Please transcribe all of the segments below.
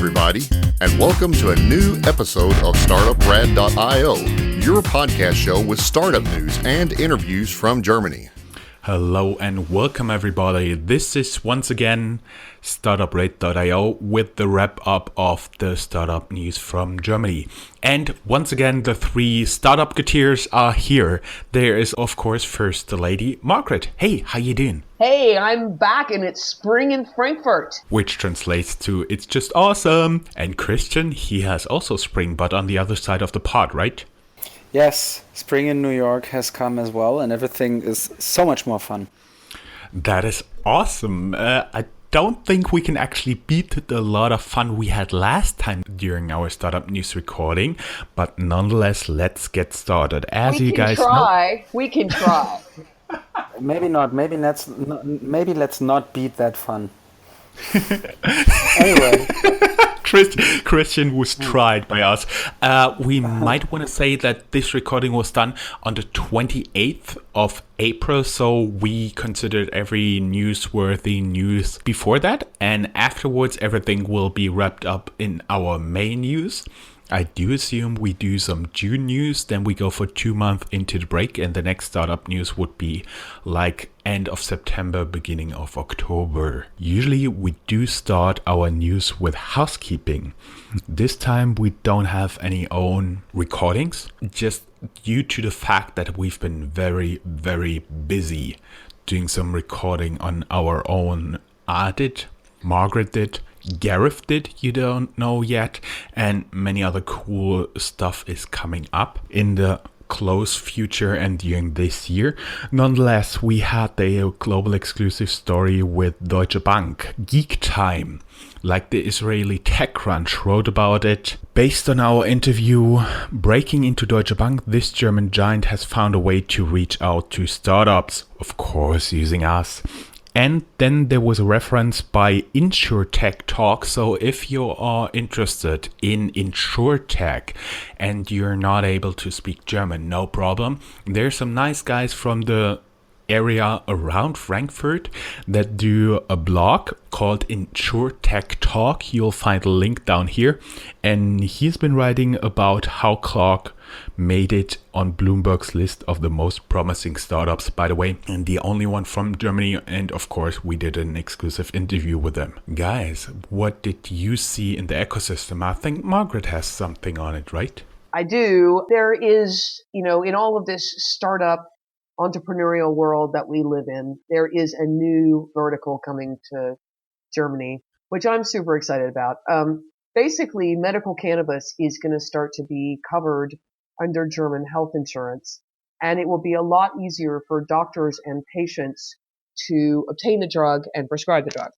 everybody, and welcome to a new episode of Startuprad.io, your podcast show with startup news and interviews from Germany. Hello and welcome everybody. This is once again Startuprad.io with the wrap up of the startup news from Germany. And once again, the three startup geteers are here. There is, of course, first the lady, Margaret. Hey, how you doing? Hey, I'm back and it's spring in Frankfurt. Which translates to it's just awesome. And Christian, he has also spring, but on the other side of the pod, right? Yes, spring in New York has come as well, and everything is so much more fun. That is awesome. I don't think we can actually beat the lot of fun we had last time during our startup news recording, but nonetheless, let's get started. As you guys know, we can try. Maybe not. Maybe let's not beat that fun. Anyway. Christian was tried by us. We might want to say that this recording was done on the 28th of April, so we considered every newsworthy news before that, and afterwards everything will be wrapped up in our May news. I do assume we do some June news, then we go for 2 months into the break, and the next startup news would be like end of September, beginning of October. Usually we do start our news with housekeeping. This time we don't have any own recordings, just due to the fact that we've been very, very busy doing some recording on our own. I did, Margaret did, Gareth did, you don't know yet, and many other cool stuff is coming up in the close future and during this year. Nonetheless, we had a global exclusive story with Deutsche Bank, Geek Time, like the Israeli TechCrunch wrote about it. Based on our interview, breaking into Deutsche Bank, this German giant has found a way to reach out to startups, of course using us. And then there was a reference by InsurTech Talk. So if you are interested in InsurTech and you're not able to speak German, no problem. There's some nice guys from the area around Frankfurt that do a blog called InsurTech Talk. You'll find a link down here. And he's been writing about how Clark made it on Bloomberg's list of the most promising startups, by the way, and the only one from Germany. And of course, we did an exclusive interview with them. Guys, what did you see in the ecosystem? I think Margaret has something on it, right? I do. There is, in all of this startup entrepreneurial world that we live in, there is a new vertical coming to Germany, which I'm super excited about. Basically, medical cannabis is going to start to be covered under German health insurance, and it will be a lot easier for doctors and patients to obtain the drug and prescribe the drug.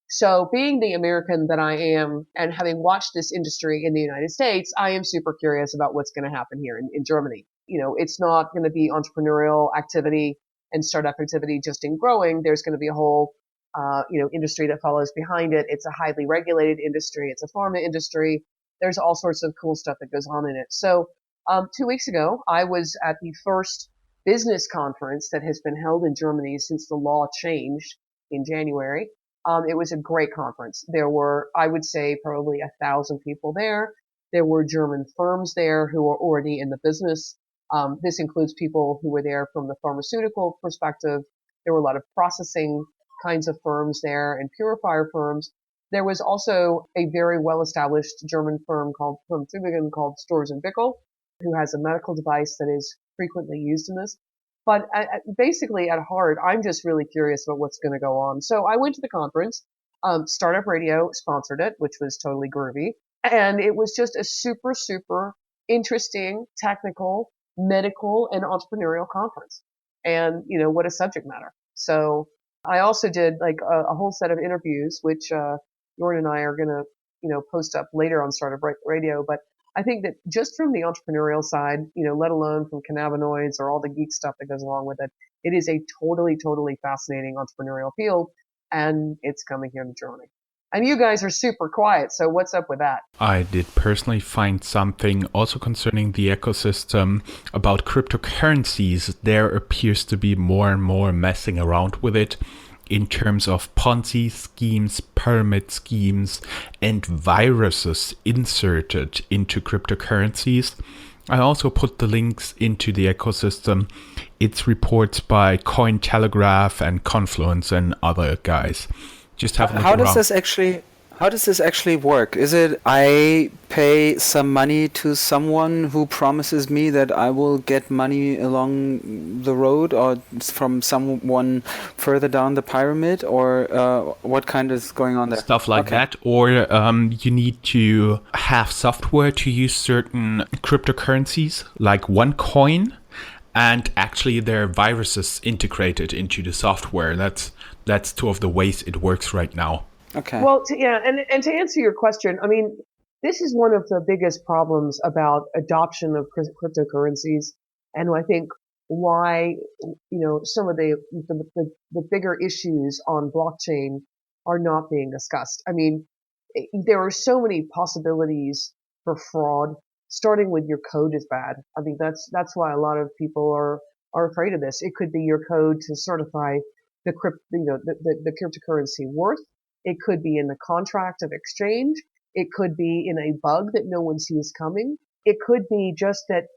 So being the American that I am and having watched this industry in the United States, I am super curious about what's going to happen here in Germany. It's not going to be entrepreneurial activity and startup activity just in growing. There's going to be a whole, industry that follows behind it. It's a highly regulated industry. It's a pharma industry. There's all sorts of cool stuff that goes on in it. So 2 weeks ago, I was at the first business conference that has been held in Germany since the law changed in January. It was a great conference. There were, I would say, probably 1,000 people there. There were German firms there who were already in the business. This includes people who were there from the pharmaceutical perspective. There were a lot of processing kinds of firms there and purifier firms. There was also a very well-established German firm from Tübingen called Stores & Bickel, who has a medical device that is frequently used in this. But basically, at heart, I'm just really curious about what's going to go on. So I went to the conference. Startup Radio sponsored it, which was totally groovy. And it was just a super, super interesting, technical, medical, and entrepreneurial conference. And, what a subject matter. So I also did like a whole set of interviews, which Jorn and I are going to, post up later on Startup Radio. But I think that just from the entrepreneurial side, let alone from cannabinoids or all the geek stuff that goes along with it, it is a totally, totally fascinating entrepreneurial field, and it's coming here to Germany. And you guys are super quiet, so what's up with that? I did personally find something also concerning the ecosystem about cryptocurrencies. There appears to be more and more messing around with it. in terms of Ponzi schemes, pyramid schemes, and viruses inserted into cryptocurrencies. I also put the links into the ecosystem. It's reports by Cointelegraph and Confluence and other guys. Just have a look How around. How does this actually work? Is it I pay some money to someone who promises me that I will get money along the road, or from someone further down the pyramid, or what kind is going on there? Stuff like that, or you need to have software to use certain cryptocurrencies like OneCoin, and actually there are viruses integrated into the software. That's two of the ways it works right now. Okay. Well, and to answer your question, I mean, this is one of the biggest problems about adoption of cryptocurrencies, and I think why some of the bigger issues on blockchain are not being discussed. I mean, there are so many possibilities for fraud. Starting with your code is bad. I mean, that's why a lot of people are afraid of this. It could be your code to certify the cryptocurrency worth. It could be in the contract of exchange. It could be in a bug that no one sees coming. It could be just that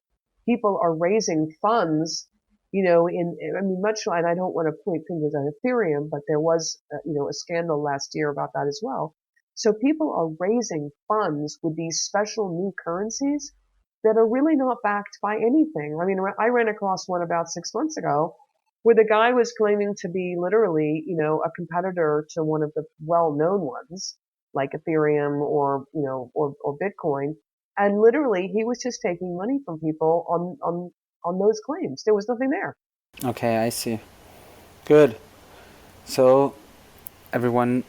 people are raising funds, much like, and I don't want to point fingers at Ethereum, but there was, a scandal last year about that as well. So people are raising funds with these special new currencies that are really not backed by anything. I mean, I ran across one about 6 months ago where the guy was claiming to be literally, a competitor to one of the well-known ones, like Ethereum or Bitcoin. And literally he was just taking money from people on those claims. There was nothing there. Okay, I see. Good. So everyone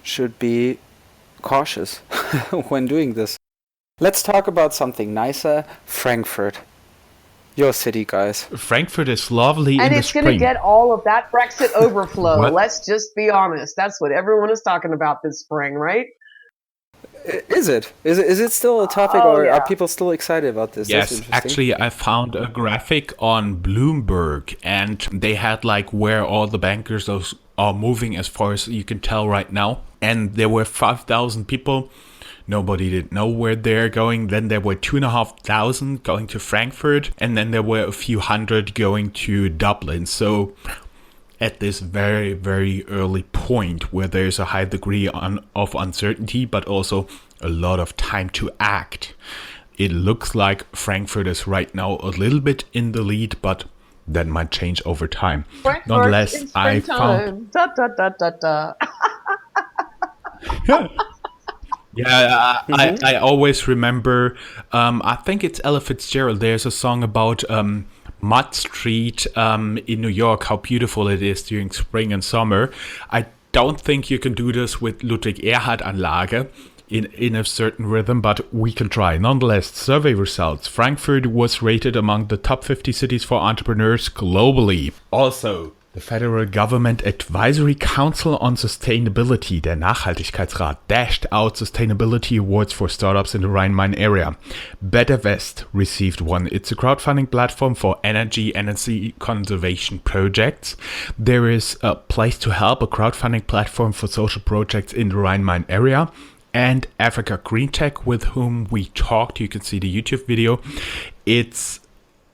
should be cautious when doing this. Let's talk about something nicer. Frankfurt. Your city, guys. Frankfurt is lovely and in the it's spring. going to get all of that Brexit overflow. What? Let's just be honest. That's what everyone is talking about this spring, right? Is it? Is it still a topic, Oh, or yeah. are people still excited about this? That's Yes, interesting. actually, I found a graphic on Bloomberg, and they had like where all the bankers are moving, as far as you can tell right now. And there were 5,000 people. Nobody didn't know where they're going. Then there were 2,500 going to Frankfurt, and then there were a few hundred going to Dublin. So at this very, very early point where there's a high degree of uncertainty, but also a lot of time to act, it looks like Frankfurt is right now a little bit in the lead, but that might change over time. Frankfurt Nonetheless, in I springtime. found... Da, da, da, da, da. Yeah, I always remember, I think it's Ella Fitzgerald, there's a song about Mud Street in New York, how beautiful it is during spring and summer. I don't think you can do this with Ludwig Erhard Anlage in a certain rhythm, but we can try. Nonetheless, survey results. Frankfurt was rated among the top 50 cities for entrepreneurs globally. Also, the Federal Government Advisory Council on Sustainability, der Nachhaltigkeitsrat, dashed out sustainability awards for startups in the Rhine-Main area. Better West received one. It's a crowdfunding platform for energy conservation projects. There is a Place to Help, a crowdfunding platform for social projects in the Rhine-Main area. And Africa Green Tech, with whom we talked. You can see the YouTube video. It's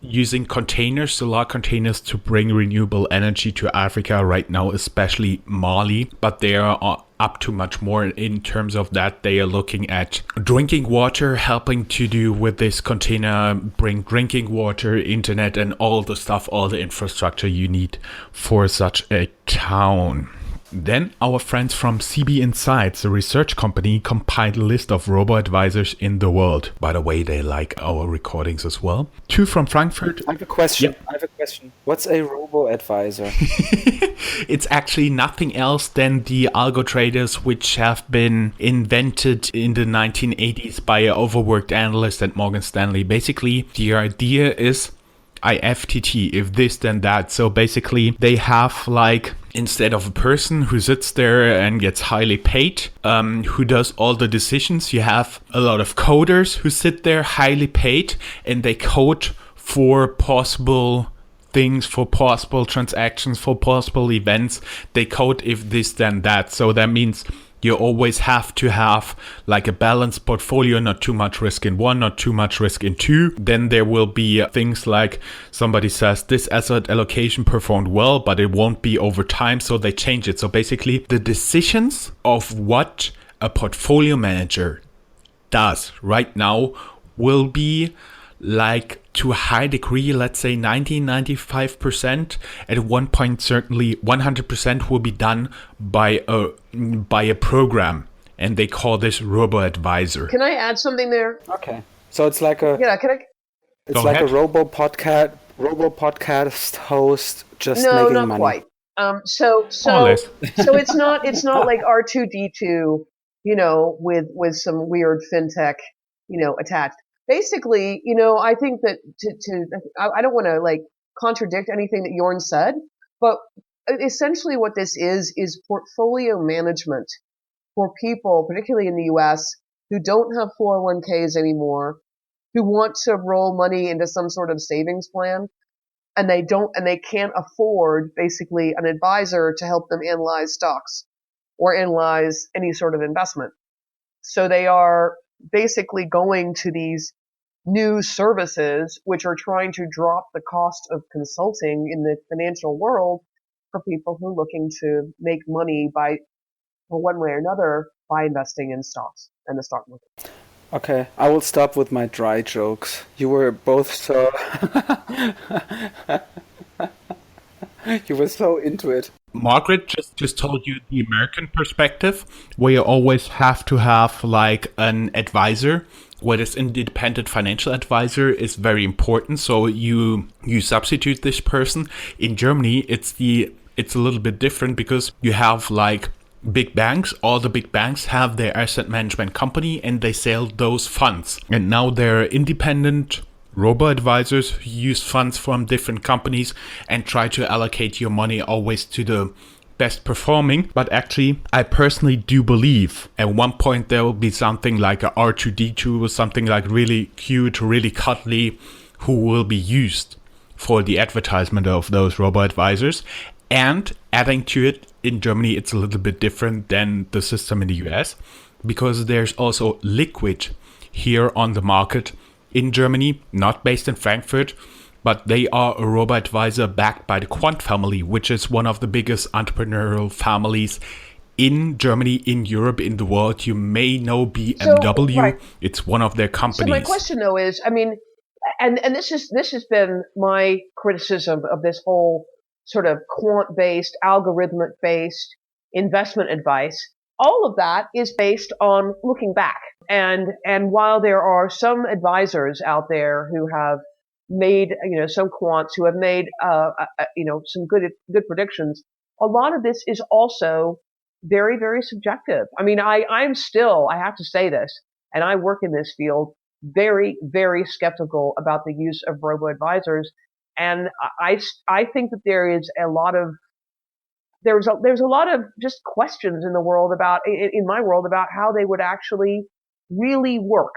using containers, solar containers, to bring renewable energy to Africa right now, especially Mali. But they are up to much more in terms of that. They are looking at drinking water, helping to do with this container, bring drinking water, internet, and all the stuff, all the infrastructure you need for such a town. Then our friends from CB Insights, a research company, compiled a list of robo-advisors in the world. By the way, they like our recordings as well. 2 from Frankfurt. I have a question. Yep. What's a robo-advisor? It's actually nothing else than the algo traders, which have been invented in the 1980s by an overworked analyst at Morgan Stanley. Basically, the idea is IFTT, if this then that. So basically they have, like, instead of a person who sits there and gets highly paid, who does all the decisions, you have a lot of coders who sit there highly paid and they code for possible things, for possible transactions, for possible events. They code if this, then that. So that means you always have to have like a balanced portfolio, not too much risk in one, not too much risk in two. Then there will be things like somebody says this asset allocation performed well, but it won't be over time. So they change it. So basically the decisions of what a portfolio manager does right now will be like to a high degree, let's say 95%. At one point, certainly 100% will be done by a program, and they call this robo-advisor. Can I add something there? Okay. So it's like a Yeah, can I? it's Go like ahead. a robo podcast host just No, making not money. quite. More or So less. it's not like R2D2, with some weird fintech, attached. Basically, I think that I don't want to like contradict anything that Jorn said, but essentially what this is portfolio management for people, particularly in the US, who don't have 401ks anymore, who want to roll money into some sort of savings plan, and they can't afford basically an advisor to help them analyze stocks or analyze any sort of investment. So they are basically going to these new services which are trying to drop the cost of consulting in the financial world for people who are looking to make money by, one way or another, by investing in stocks and the stock market. Okay, I will stop with my dry jokes. You were both so you were so into it. Margaret just told you the American perspective, where you always have to have like an advisor, where this independent financial advisor is very important. So you substitute this person. In Germany, it's a little bit different because you have like big banks. All the big banks have their asset management company and they sell those funds. And now they're independent robo-advisors who use funds from different companies and try to allocate your money always to the best performing. But actually, I personally do believe at one point there will be something like a R2D2 or something like really cute, really cuddly, who will be used for the advertisement of those robo-advisors. And adding to it, in Germany, it's a little bit different than the system in the US, because there's also Liquid here on the market in Germany, not based in Frankfurt, but they are a robo-advisor backed by the Quant family, which is one of the biggest entrepreneurial families in Germany, in Europe, in the world. You may know BMW. Right. It's one of their companies. So my question though is, I mean, and this has been my criticism of this whole sort of quant-based, algorithmic-based investment advice. All of that is based on looking back. And while there are some advisors out there who have made, some quants who have made, some good predictions, a lot of this is also very, very subjective. I mean, I'm still, I have to say this, and I work in this field, very, very skeptical about the use of robo-advisors. And I think that there's a lot of just questions in the world in my world about how they would actually really work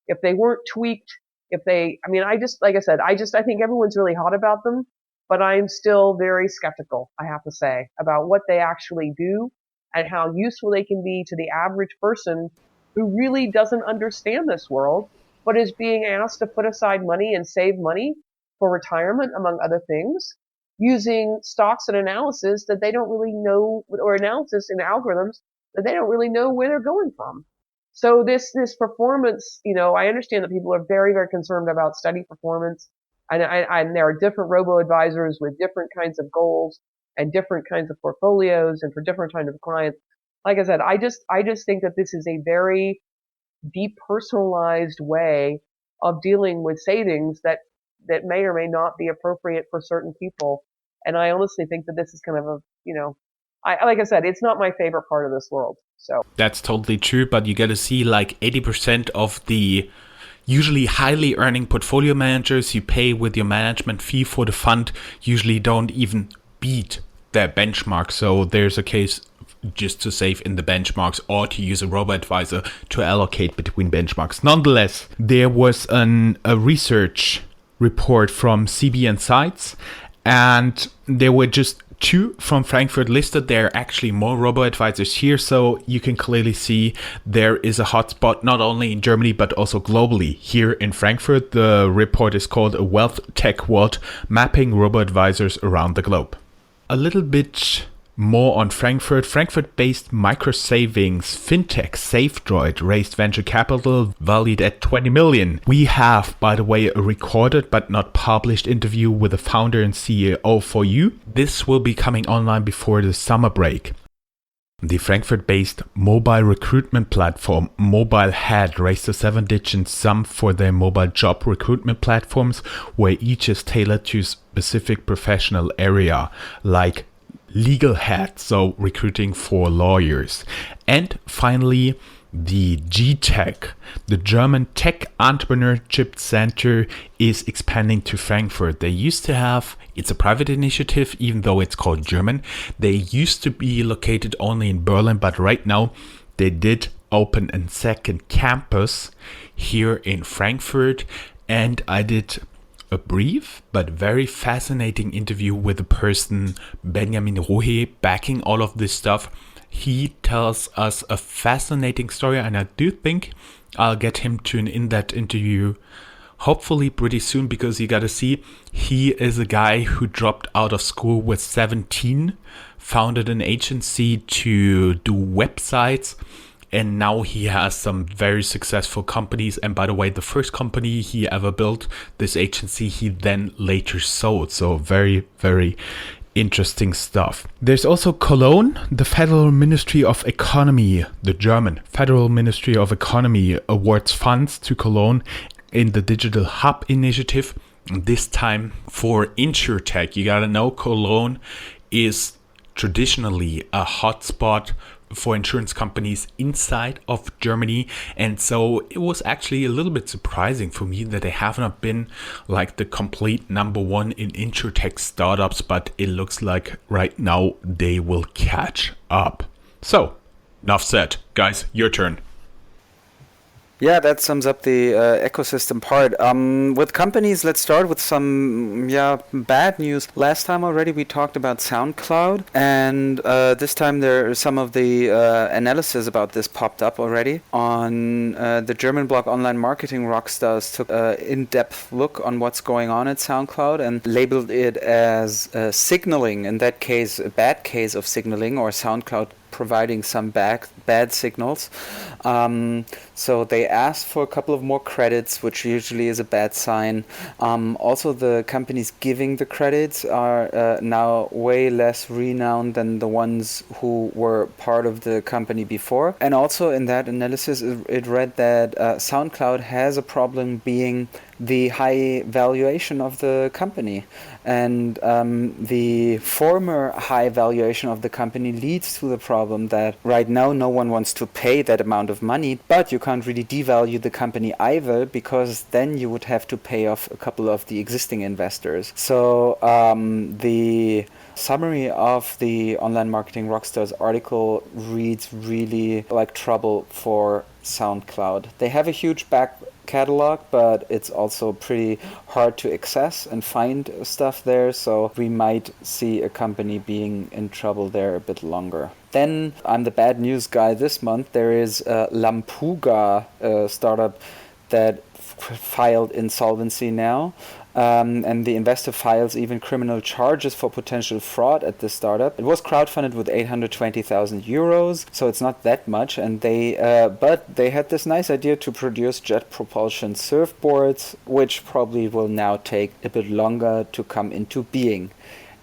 if they weren't tweaked. Like I said, I think everyone's really hot about them, but I'm still very skeptical, I have to say, about what they actually do and how useful they can be to the average person who really doesn't understand this world, but is being asked to put aside money and save money for retirement, among other things, using stocks and analysis that they don't really know, or analysis and algorithms that they don't really know where they're going from. So this performance, I understand that people are very, very concerned about study performance, and there are different robo-advisors with different kinds of goals and different kinds of portfolios and for different kinds of clients. Like I said, I just think that this is a very depersonalized way of dealing with savings that may or may not be appropriate for certain people. And I honestly think that this is kind of like I said, it's not my favorite part of this world. So that's totally true, but you got to see like 80% of the usually highly earning portfolio managers you pay with your management fee for the fund usually don't even beat their benchmark. So there's a case just to save in the benchmarks or to use a robo-advisor to allocate between benchmarks. Nonetheless, there was a research report from CB Insights, And there were just two from Frankfurt listed. There are actually more robo-advisors here, so you can clearly see there is a hotspot not only in Germany but also globally. Here in Frankfurt, the report is called A Wealth Tech World, Mapping Robo-Advisors Around the Globe. A little bit more on Frankfurt. Frankfurt-based micro-savings fintech SafeDroid raised venture capital valued at 20 million. We have, by the way, a recorded but not published interview with the founder and CEO for you. This will be coming online before the summer break. The Frankfurt-based mobile recruitment platform MobileHead raised a 7-digit sum for their mobile job recruitment platforms, where each is tailored to a specific professional area, like legal head, so recruiting for lawyers. And finally, the GTech, the German Tech Entrepreneurship Center, is expanding to Frankfurt. They used to have, it's a private initiative, even though it's called German. They used to be located only in Berlin, but right now they did open a second campus here in Frankfurt. And I did a brief but very fascinating interview with the person, Benjamin Rohe, backing all of this stuff. He tells us a fascinating story, and I do think I'll get him to in that interview hopefully pretty soon, because you gotta see, he is a guy who dropped out of school with 17, founded an agency to do websites, and now he has some very successful companies. And by the way, the first company he ever built, this agency, he then later sold. So very, very interesting stuff. There's also Cologne. The Federal Ministry of Economy, the German Federal Ministry of Economy, awards funds to Cologne in the Digital Hub initiative. This time for InsurTech. You gotta know, Cologne is traditionally a hotspot for insurance companies inside of Germany, and so it was actually a little bit surprising for me that they have not been like the complete number one in insurtech startups, but it looks like right now they will catch up. So, enough said. Guys, your turn. Yeah, that sums up the ecosystem part. With companies, let's start with some bad news. Last time already we talked about SoundCloud, and this time there are some of the analysis about this popped up already. On the German blog Online Marketing Rockstars took an in-depth look on what's going on at SoundCloud and labeled it as signaling, in that case a bad case of signaling, or SoundCloud providing some bad signals. So they asked for a couple of more credits, which usually is a bad sign. Also, the companies giving the credits are now way less renowned than the ones who were part of the company before. And also in that analysis, it read that SoundCloud has a problem being the high valuation of the company. And the former high valuation of the company leads to the problem that right now no one wants to pay that amount of money, but you can't really devalue the company either, because then you would have to pay off a couple of the existing investors. So the summary of the Online Marketing Rockstars article reads really like trouble for SoundCloud. They have a huge back catalog, but it's also pretty hard to access and find stuff there, so we might see a company being in trouble there a bit longer. Then I'm the bad news guy this month. There is Lampuga, a startup that filed insolvency now. And the investor files even criminal charges for potential fraud at this startup. It was crowdfunded with 820,000 euros, so it's not that much. And but they had this nice idea to produce jet propulsion surfboards, which probably will now take a bit longer to come into being.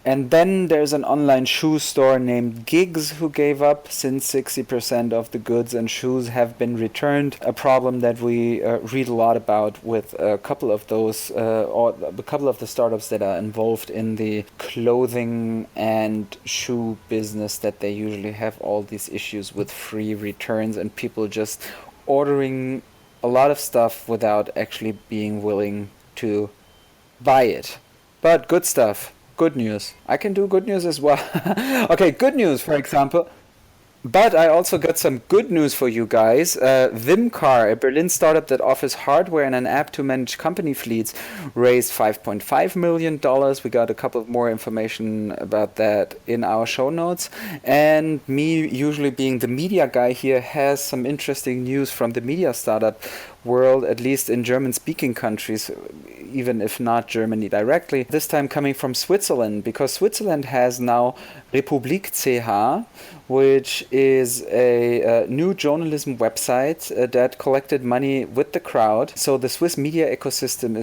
And then there's an online shoe store named Gigs who gave up, since 60% of the goods and shoes have been returned. A problem that we read a lot about with a couple of those, or a couple of the startups that are involved in the clothing and shoe business, that they usually have all these issues with free returns and people just ordering a lot of stuff without actually being willing to buy it. But good stuff. Good news. I can do good news as well. Okay, good news, for example. But I also got some good news for you guys. Vimcar, a Berlin startup that offers hardware and an app to manage company fleets, raised $5.5 million. We got a couple of more information about that in our show notes. And me, usually being the media guy here, has some interesting news from the media startup world, at least in German speaking countries, even if not Germany directly. This time coming from Switzerland, because Switzerland has now Republik CH, which is a new journalism website that collected money with the crowd. So the Swiss media ecosystem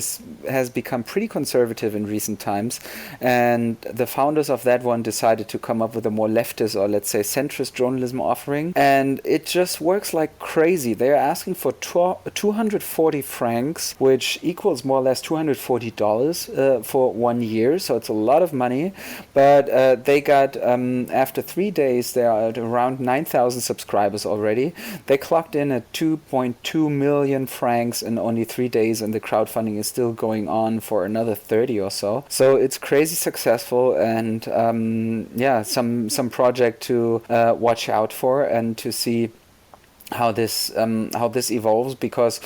has become pretty conservative in recent times, and the founders of that one decided to come up with a more leftist, or let's say centrist, journalism offering, and it just works like crazy. They are asking for 240 francs, which equals more or less $240 for 1 year. So it's a lot of money, but they got after 3 days they are at around 9,000 subscribers already. They clocked in at 2.2 million francs in only 3 days, and the crowdfunding is still going on for another 30 or so. So it's crazy successful, and yeah, some project to watch out for and to see how this evolves, because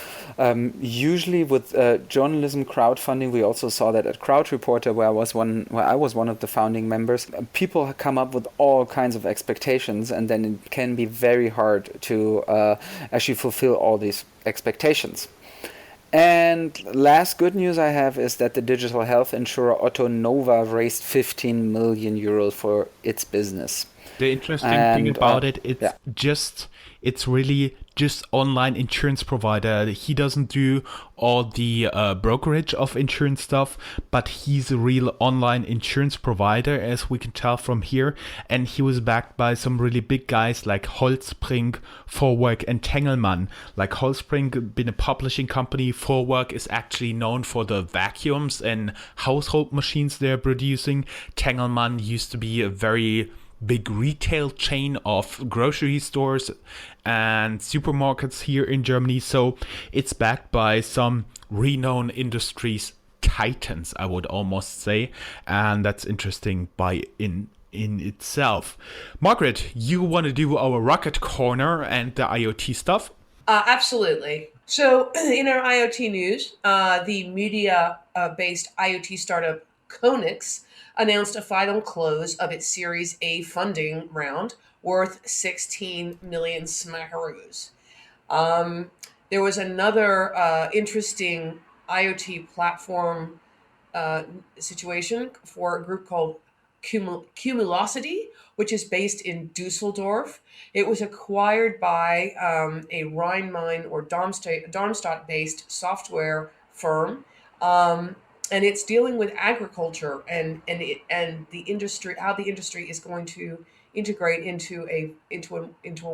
usually with journalism crowdfunding, we also saw that at Crowd Reporter, where I was one of the founding members, people come up with all kinds of expectations, and then it can be very hard to actually fulfill all these expectations. And last good news I have is that the digital health insurer Otto Nova raised 15 million euros for its business. The interesting thing And about it, yeah. it's really just online insurance provider. He doesn't do all the brokerage of insurance stuff, but he's a real online insurance provider, as we can tell from here. And he was backed by some really big guys like Holzbrink, Vorwerk, and Tengelmann. Like Holzbrink, been a publishing company. Vorwerk is actually known for the vacuums and household machines they're producing. Tengelmann used to be a very big retail chain of grocery stores and supermarkets here in Germany. So it's backed by some renowned industries titans, I would almost say, and that's interesting by in itself. Margaret, you want to do our rocket corner and the IoT stuff? Absolutely. So, in our IoT news, the media-based IoT startup Konix announced a final close of its Series A funding round worth 16 million smackaroos. Um, there was another interesting IoT platform uh, situation for a group called Cumulosity, which is based in Dusseldorf. It was acquired by a Rhine-Main or Darmstadt-based software firm, and it's dealing with agriculture and the industry, how the industry is going to integrate into a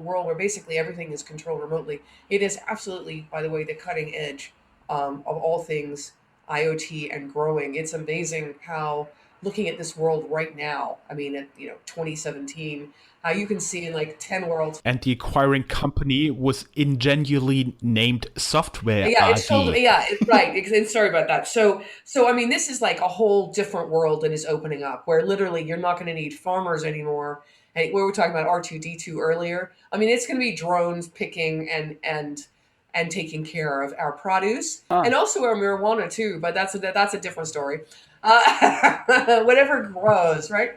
world where basically everything is controlled remotely. It is absolutely, by the way, the cutting edge of all things IoT and growing. It's amazing how looking at this world right now, I mean, at 2017, how you can see in like 10 worlds. And the acquiring company was ingenuously named Software Yeah, it's AG. totally, yeah, right. Sorry about that. So I mean, this is like a whole different world that is opening up where literally you're not going to need farmers anymore. And we were talking about R2D2 earlier. I mean, it's going to be drones picking and taking care of our produce and Ah. also our marijuana too. But that's a different story. Whatever grows, right?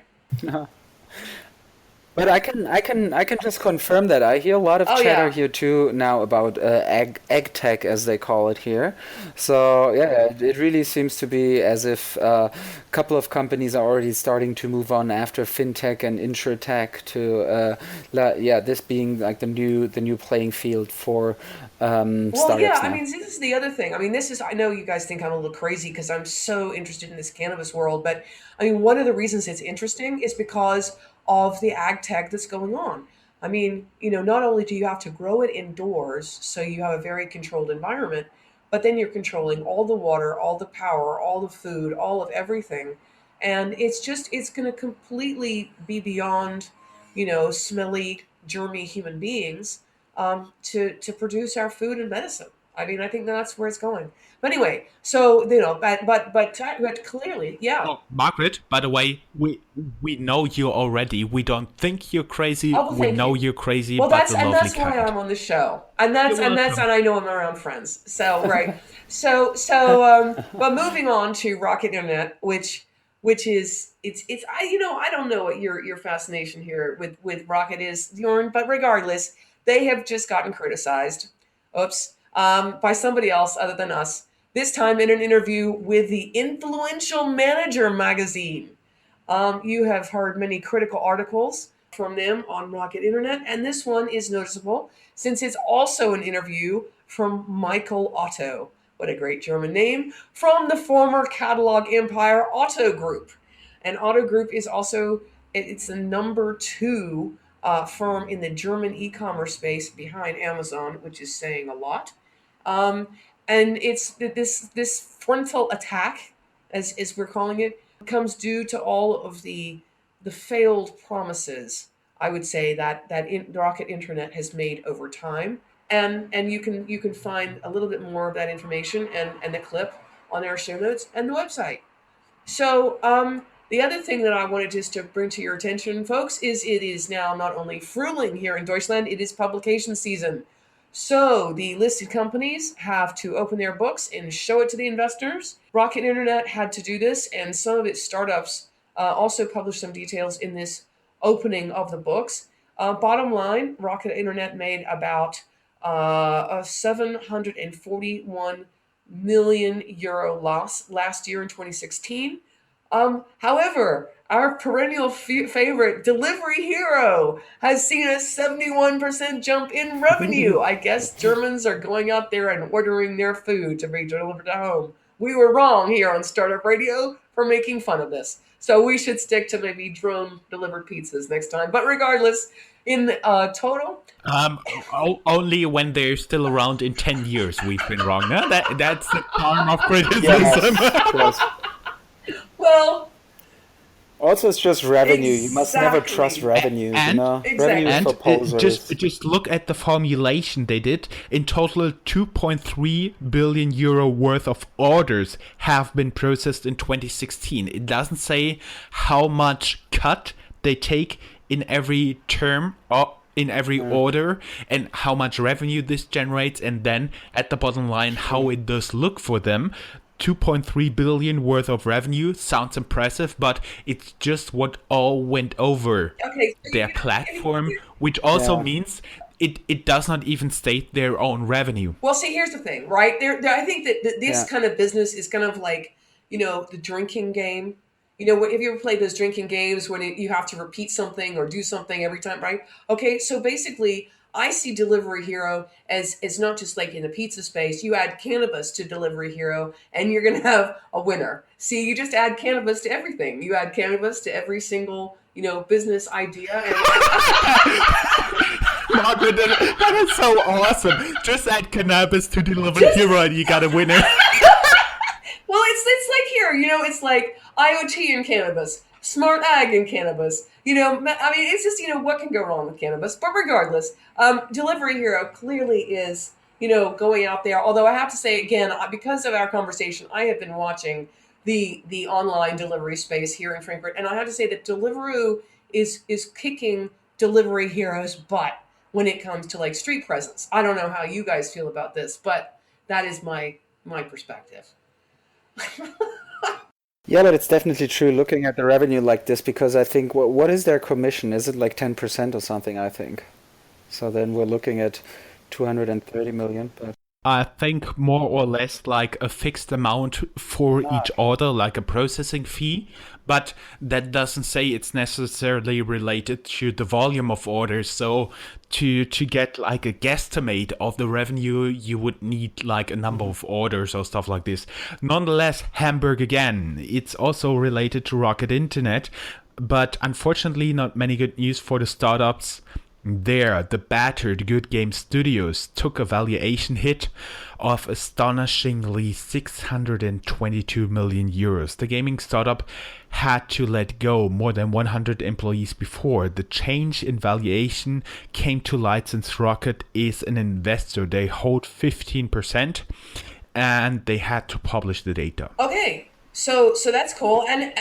But I can just confirm that I hear a lot of Oh chatter yeah. here too now about egg tech, as they call it here. So yeah, it really seems to be as if a couple of companies are already starting to move on after fintech and insurtech to yeah, this being like the new playing field for Well, yeah, startups I now. mean, this is the other thing. I mean, I know you guys think I'm a little crazy because I'm so interested in this cannabis world, but I mean, one of the reasons it's interesting is because of the ag tech that's going on. I mean, not only do you have to grow it indoors, so you have a very controlled environment, but then you're controlling all the water, all the power, all the food, all of everything. And it's going to completely be beyond, smelly, germy human beings to produce our food and medicine. I mean, I think that's where it's going. But anyway, so but clearly, yeah. Oh, Margaret, by the way, we know you already. We don't think you're crazy. Oh, well, We thank know you. you're crazy, Well, but the lovely that's why kind. I'm on the show, You're and welcome. I know I'm around friends. So right, but moving on to Rocket Internet, which is it's I I don't know what your fascination here with Rocket is, Bjorn, but regardless, they have just gotten criticized. Oops, by somebody else other than us. This time in an interview with the Influential Manager magazine. You have heard many critical articles from them on Rocket Internet, and this one is noticeable since it's also an interview from Michael Otto. What a great German name! From the former catalog empire Otto Group. And Otto Group is also it's the number two firm in the German e-commerce space behind Amazon, which is saying a lot. Um, and it's this frontal attack, as we're calling it, comes due to all of the failed promises, I would say, that Rocket Internet has made over time. And you can find a little bit more of that information and the clip on our show notes and the website. So, the other thing that I wanted just to bring to your attention, folks, is it is now not only Frühling here in Deutschland, it is publication season. So, the listed companies have to open their books and show it to the investors. Rocket Internet had to do this, and some of its startups also published some details in this opening of the books. Bottom line, Rocket Internet made about 741 million euro loss last year in 2016. However, our perennial favorite, Delivery Hero, has seen a 71% jump in revenue. I guess Germans are going out there and ordering their food to be delivered to home. We were wrong here on Startup Radio for making fun of this. So we should stick to maybe drone delivered pizzas next time. But regardless, in total, Only when they're still around in 10 years we've been wrong. Huh? That's the charm of Yes, criticism. yes. well, Also, it's just revenue. You must never exactly. trust revenue, And Revenue is and for posers. just look at the formulation they did. In total, 2.3 billion euro worth of orders have been processed in 2016. It doesn't say how much cut they take in every term or in every order and how much revenue this generates, and then at the bottom line how it does look for them. 2.3 billion worth of revenue sounds impressive, but it's just what all went over Okay. So their platform, which also Yeah. means it does not even state their own revenue. Well, see, here's the thing, right? I think that this Yeah. kind of business is kind of like, the drinking game. If you ever played those drinking games when you have to repeat something or do something every time, right? Okay, so basically, I see Delivery Hero as not just like in the pizza space. You add cannabis to Delivery Hero, and you're gonna have a winner. See, you just add cannabis to everything. You add cannabis to every single business idea, and Margaret, that is so awesome. Just add cannabis to Delivery Hero and you got a winner. well, it's like here, it's like IoT and cannabis, smart ag and cannabis. I mean, it's just what can go wrong with cannabis. But regardless, Delivery Hero clearly is going out there. Although I have to say again, because of our conversation, I have been watching the online delivery space here in Frankfurt, and I have to say that Deliveroo is kicking Delivery Hero's butt when it comes to like street presence. I don't know how you guys feel about this, but that is my perspective. Yeah, but it's definitely true looking at the revenue like this because I think what is their commission? Is it like 10% or something, I think. So then we're looking at 230 million, but I think more or less like a fixed amount for each order, like a processing fee, but that doesn't say it's necessarily related to the volume of orders. So to get like a guesstimate of the revenue, you would need like a number of orders or stuff like this. Nonetheless, Hamburg again, it's also related to Rocket Internet, but unfortunately not many good news for the startups. There, the battered Good Game Studios took a valuation hit of astonishingly 622 million euros. The gaming startup had to let go more than 100 employees before the change in valuation came to light, since Rocket is an investor. They hold 15% and they had to publish the data. Okay, so that's cool. And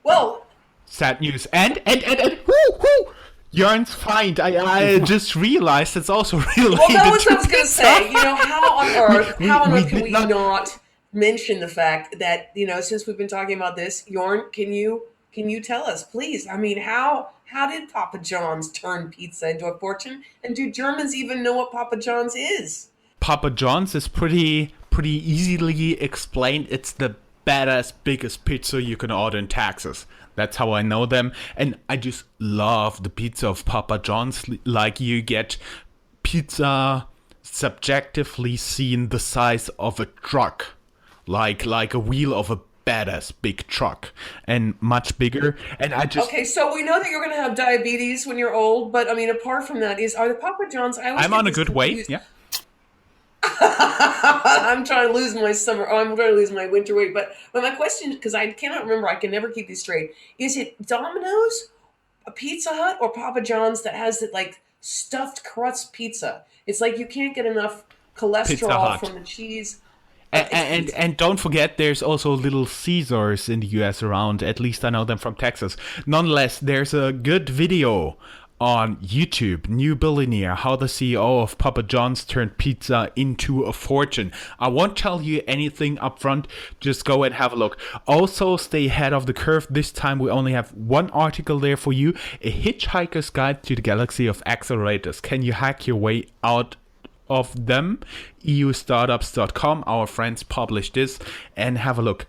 well, Sad news. And woo! Jörn's find. I just realized it's also related. well, that was to what I was going to say. How on earth can did we not mention the fact that, since we've been talking about this, Jorn, can you tell us, please? I mean, how did Papa John's turn pizza into a fortune? And do Germans even know what Papa John's is? Papa John's is pretty easily explained. It's the badass biggest pizza you can order in Texas. That's how I know them. And I just love the pizza of Papa John's. Like, you get pizza subjectively seen the size of a truck. Like a wheel of a badass big truck. And much bigger. And I just... Okay, so we know that you're going to have diabetes when you're old. But, I mean, apart from that, are the Papa John's... I'm on a good weight, yeah. I'm trying to lose my summer. Oh, I'm trying to lose my winter weight. But my question, because I cannot remember, I can never keep these straight. Is it Domino's, a Pizza Hut, or Papa John's that has the stuffed crust pizza? It's like you can't get enough cholesterol from the cheese. And don't forget, there's also Little Caesars in the US around. At least I know them from Texas. Nonetheless, there's a good video on YouTube, New Billionaire, how the CEO of Papa John's turned pizza into a fortune. I won't tell you anything up front, just go and have a look. Also, stay ahead of the curve. This time we only have one article there for you, A Hitchhiker's Guide to the Galaxy of Accelerators. Can you hack your way out of them? EUStartups.com, our friends published this, and have a look.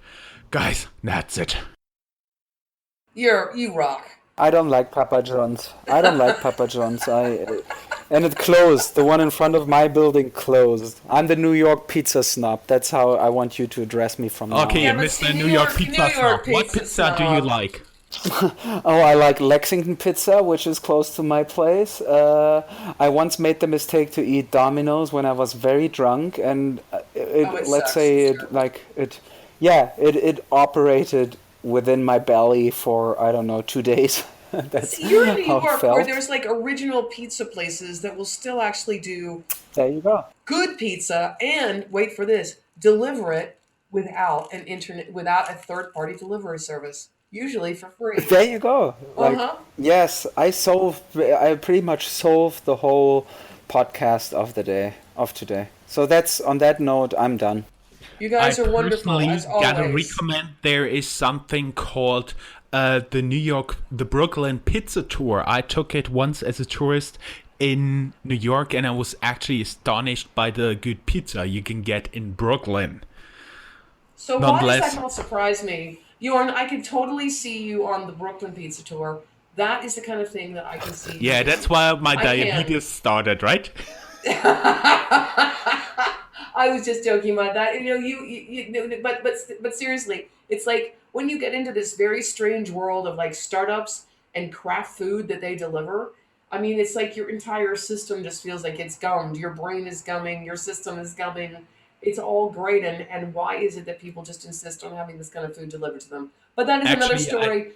Guys, that's it. You rock. I don't like Papa John's. And it closed. The one in front of my building closed. I'm the New York pizza snob. That's how I want you to address me from now on. Okay, Mr. New York pizza snob. What pizza do you like? Oh, I like Lexington pizza, which is close to my place. I once made the mistake to eat Domino's when I was very drunk, and it operated within my belly for, I don't know, 2 days. That's you're in New how it York, felt. where there's original pizza places that will still actually do There you go. good pizza and, wait for this, deliver it without a third-party delivery service, usually for free. There you go. Yes, I pretty much solved the whole podcast of today. So that's, on that note, I'm done. You guys are wonderful, as always. Gotta recommend, there is something called the Brooklyn Pizza Tour. I took it once as a tourist in New York, and I was actually astonished by the good pizza you can get in Brooklyn. So why does that not surprise me? Jorn, I can totally see you on the Brooklyn Pizza Tour. That is the kind of thing that I can see. Yeah, that's why my diabetes started, right? I was just joking about that. But seriously, it's like when you get into this very strange world of startups and craft food that they deliver. I mean, it's like your entire system just feels like it's gummed. Your brain is gumming. Your system is gumming. It's all great. And why is it that people just insist on having this kind of food delivered to them? But that is another story.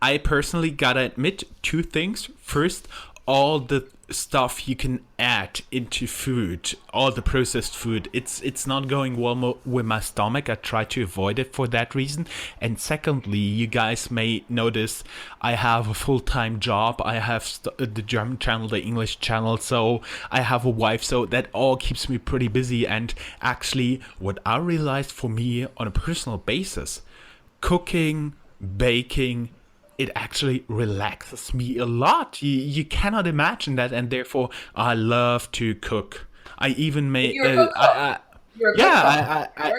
I personally gotta admit two things. First, all the stuff you can add into food, all the processed food, it's not going well with my stomach. I try to avoid it for that reason. And secondly, you guys may notice I have a full-time job. I have the German channel, the English channel, so I have a wife, so that all keeps me pretty busy. And actually, what I realized for me on a personal basis, cooking, baking, it actually relaxes me a lot. You cannot imagine that, and therefore I love to cook. I even make I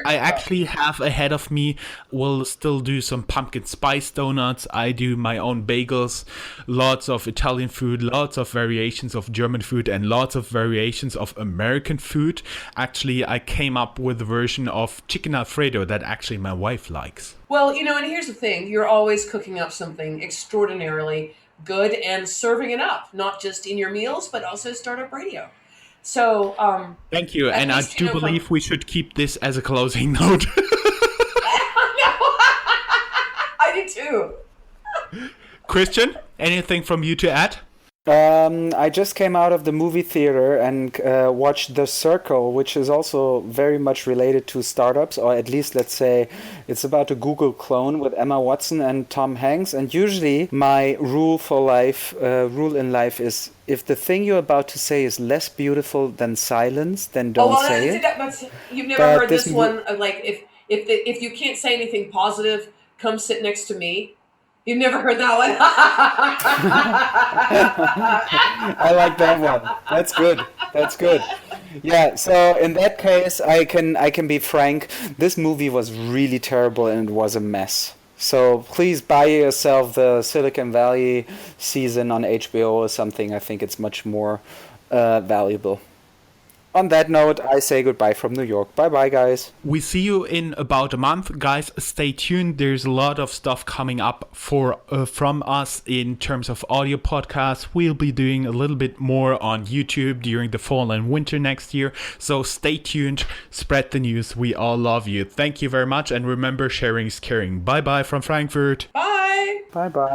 actually have ahead of me, will still do some pumpkin spice donuts. I do my own bagels, lots of Italian food, lots of variations of German food, and lots of variations of American food. Actually, I came up with a version of chicken Alfredo that actually my wife likes. Well, and here's the thing. You're always cooking up something extraordinarily good and serving it up, not just in your meals, but also Startup Radio. So, Thank you. at And I least, do believe we should keep this as a closing note. I do too. Christian, anything from you to add? I just came out of the movie theater and watched The Circle, which is also very much related to startups, or at least, let's say, it's about a Google clone with Emma Watson and Tom Hanks. And usually, my rule in life is, if the thing you're about to say is less beautiful than silence, then don't say it. But you've never But heard this this one. Like, if you can't say anything positive, come sit next to me. You've never heard that one. I like that one. That's good. That's good. Yeah, so in that case, I can be frank. This movie was really terrible and it was a mess. So please buy yourself the Silicon Valley season on HBO or something. I think it's much more valuable. On that note, I say goodbye from New York. Bye-bye, guys. We see you in about a month. Guys, stay tuned. There's a lot of stuff coming up from us in terms of audio podcasts. We'll be doing a little bit more on YouTube during the fall and winter next year. So stay tuned. Spread the news. We all love you. Thank you very much. And remember, sharing is caring. Bye-bye from Frankfurt. Bye. Bye-bye.